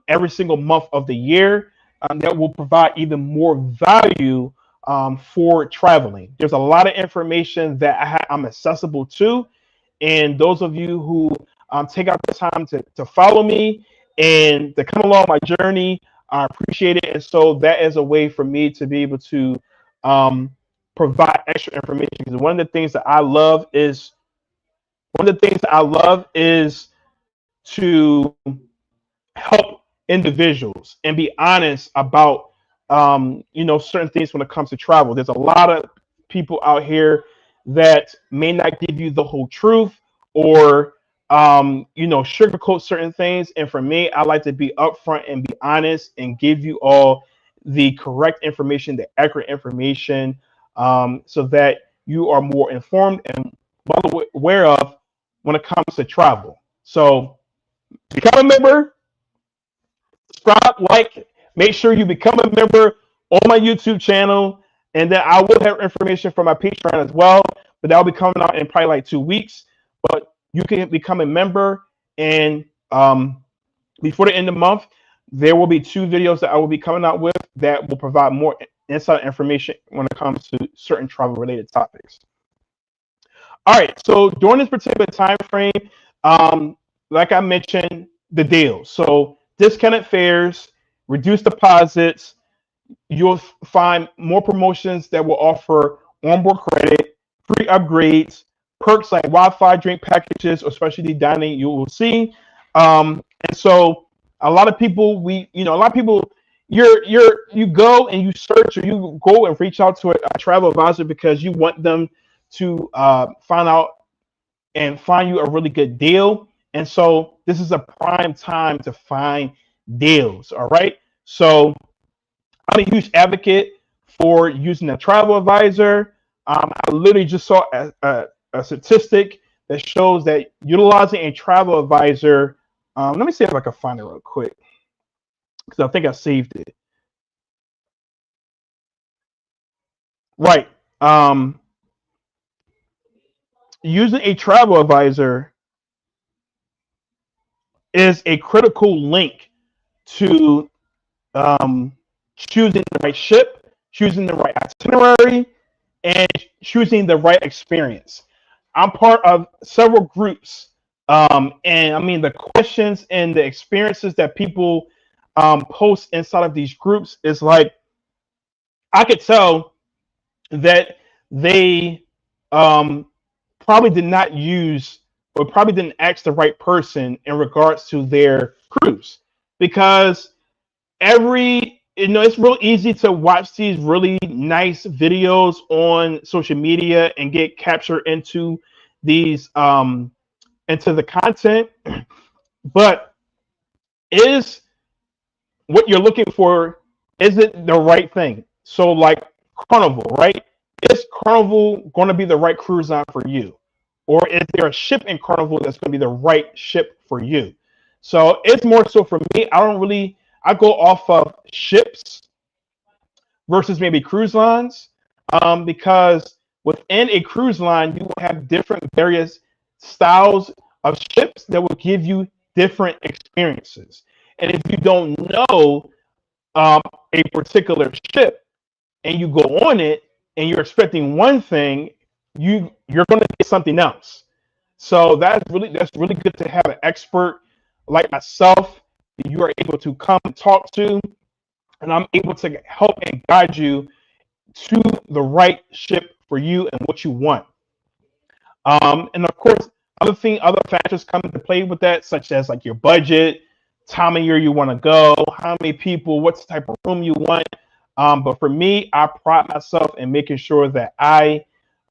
every single month of the year. That will provide even more value for traveling. There's a lot of information that I'm accessible to, and those of you who take out the time to follow me and to come along my journey, I appreciate it. And so that is a way for me to be able to um, provide extra information. Because one of the things that I love is to help individuals and be honest about certain things when it comes to travel. There's a lot of people out here that may not give you the whole truth or sugarcoat certain things. And for me, I like to be upfront and be honest and give you all the correct information, the accurate information, so that you are more informed and well aware of when it comes to travel. So become a member, subscribe, like, make sure you become a member on my YouTube channel, and then I will have information for my Patreon as well, but that'll be coming out in probably like 2 weeks. But you can become a member, and before the end of the month, there will be 2 videos that I will be coming out with that will provide more inside information when it comes to certain travel related topics. All right, so during this particular time frame, like I mentioned, the deals. So discounted fares, reduced deposits. You'll find more promotions that will offer onboard credit, free upgrades, perks like Wi-Fi, drink packages, or specialty dining. You will see, and so a lot of people, you go and you search, or you go and reach out to a travel advisor because you want them to find out and find you a really good deal. And so this is a prime time to find deals. All right. So I'm a huge advocate for using a travel advisor. I literally just saw a statistic that shows that utilizing a travel advisor. Let me see if I can find it real quick because I think I saved it. Right. Using a travel advisor is a critical link to choosing the right ship, choosing the right itinerary, and choosing the right experience. I'm part of several groups, and I mean the questions and the experiences that people post inside of these groups is like I could tell that they probably did not use or probably didn't ask the right person in regards to their cruise because it's real easy to watch these really nice videos on social media and get captured into these into the content, but is what you're looking for, is it the right thing? So like Carnival, right? Is Carnival going to be the right cruise line for you, or is there a ship in Carnival that's going to be the right ship for you? So it's more so for me. I go off of ships versus maybe cruise lines, because within a cruise line you will have different various styles of ships that will give you different experiences. And if you don't know a particular ship and you go on it and you're expecting one thing, you're going to get something else. So that's really good to have an expert like myself that you are able to come and talk to, and I'm able to help and guide you to the right ship for you and what you want. And of course, other factors come into play with that, such as like your budget, time of year you want to go, how many people, what type of room you want. But for me, I pride myself in making sure that I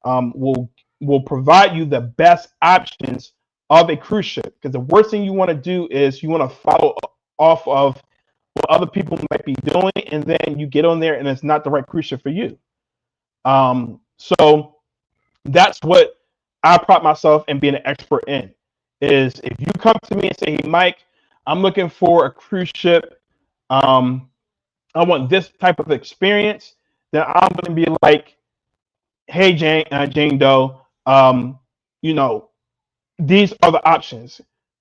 will provide you the best options of a cruise ship. Because the worst thing you want to do is you want to follow off of what other people might be doing, and then you get on there and it's not the right cruise ship for you. So that's what I pride myself in being an expert in. Is if you come to me and say, "Hey, Mike, I'm looking for a cruise ship. I want this type of experience," then I'm going to be like, "Hey, Jane Doe, these are the options."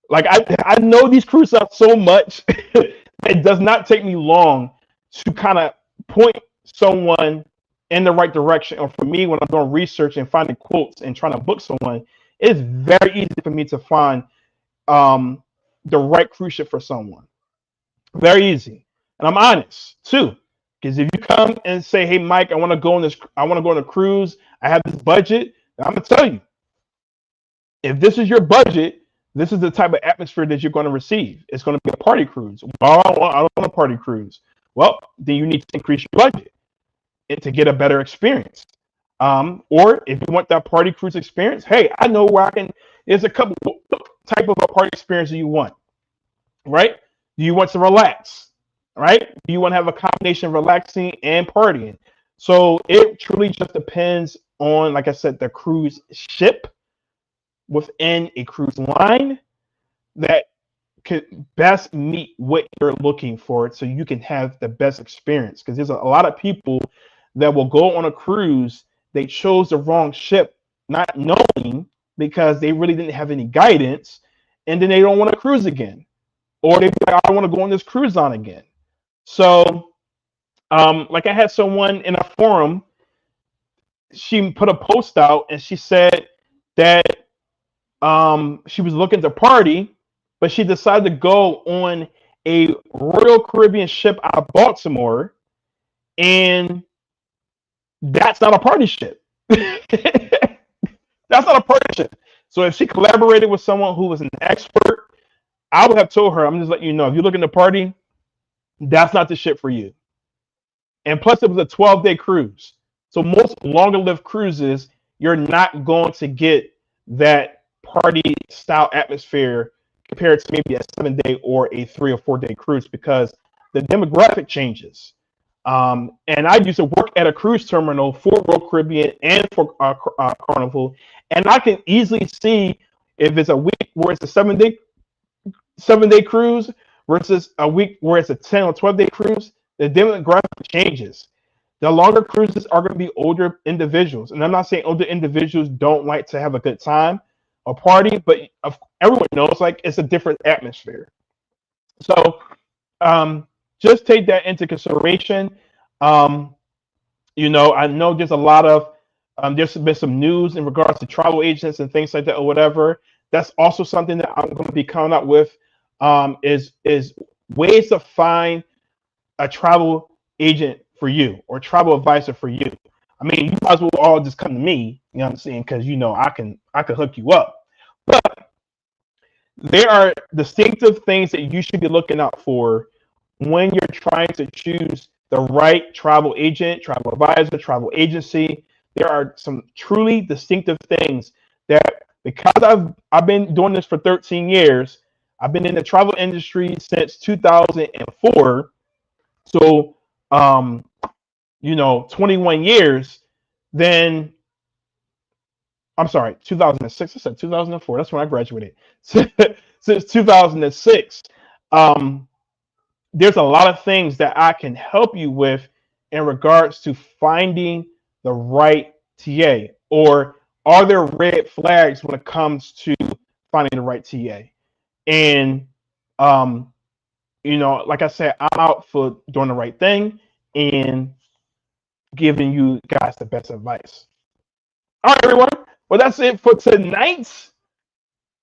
Like I know these cruise ships so much, it does not take me long to kind of point someone in the right direction. Or for me, when I'm doing research and finding quotes and trying to book someone, it's very easy for me to find the right cruise ship for someone. Very easy. And I'm honest too. Because if you come and say, hey Mike, I want to go on this, I want to go on a cruise, I have this budget, I'm gonna tell you, if this is your budget, this is the type of atmosphere that you're going to receive. It's going to be a party cruise. Well, I don't want a party cruise. Well, then you need to increase your budget to get a better experience. Or if you want that party cruise experience, hey, I know where I can. There's a couple type of a party experience that you want, right? Do you want to relax, right? Do you want to have a combination of relaxing and partying? So it truly just depends on, like I said, the cruise ship within a cruise line that could best meet what you're looking for so you can have the best experience. Because there's a lot of people that will go on a cruise, they chose the wrong ship, not knowing, because they really didn't have any guidance, and then they don't want to cruise again. Or they be like, I don't want to go on this cruise line again. So, like I had someone in a forum, she put a post out and she said that she was looking to party, but she decided to go on a Royal Caribbean ship out of Baltimore, and that's not a party ship. That's not a party ship. So if she collaborated with someone who was an expert, I would have told her, I'm just letting you know, if you're looking to party, that's not the ship for you. And plus, it was a 12-day cruise. So most longer lived cruises, you're not going to get that party style atmosphere compared to maybe a 7-day or a 3 or 4-day cruise, because the demographic changes. And I used to work at a cruise terminal for Royal Caribbean and for Carnival, and I can easily see if it's a week where it's a 7-day cruise versus a week where it's a 10 or 12-day cruise. The demographic changes. The longer cruises are going to be older individuals, and I'm not saying older individuals don't like to have a good time or party, but everyone knows like it's a different atmosphere. So just take that into consideration. I know there's a lot of there's been some news in regards to travel agents and things like that or whatever. That's also something that I'm going to be coming up with, is ways to find a travel agent for you or travel advisor for you. I mean, you might as well all just come to me, you know what I'm saying? Because I can hook you up. But there are distinctive things that you should be looking out for when you're trying to choose the right travel agent, travel advisor, travel agency. There are some truly distinctive things that, because I've been doing this for 13 years, I've been in the travel industry since 2004. So 21 years, then I'm sorry, 2006. I said 2004. That's when I graduated. Since 2006, there's a lot of things that I can help you with in regards to finding the right TA, or are there red flags when it comes to finding the right TA? And like I said, I'm out for doing the right thing and giving you guys the best advice. All right, everyone. Well, that's it for tonight. It's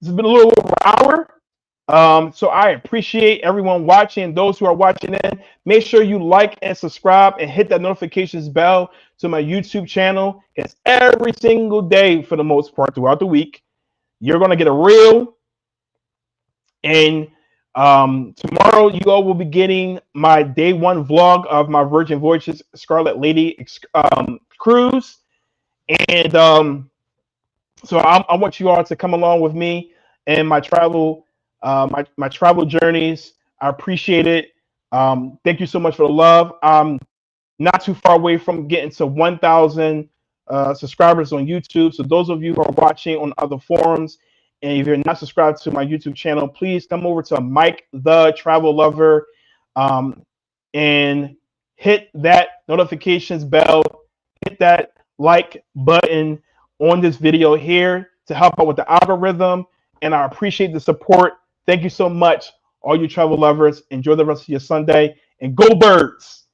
been a little over an hour. So I appreciate everyone watching. Those who are watching in, make sure you like and subscribe and hit that notifications bell to my YouTube channel. It's every single day for the most part throughout the week. You're going to get a reel. And tomorrow you all will be getting my day one vlog of my Virgin Voyages Scarlet Lady cruise. And so I want you all to come along with me and my travel my travel journeys. I appreciate it. Thank you so much for the love. I'm not too far away from getting to 1,000 subscribers on YouTube. So those of you who are watching on other forums, and if you're not subscribed to my YouTube channel, please come over to Mike the Travel Lover and hit that notifications bell, hit that like button on this video here to help out with the algorithm. And I appreciate the support. Thank you so much, all you travel lovers. Enjoy the rest of your Sunday, and go Birds.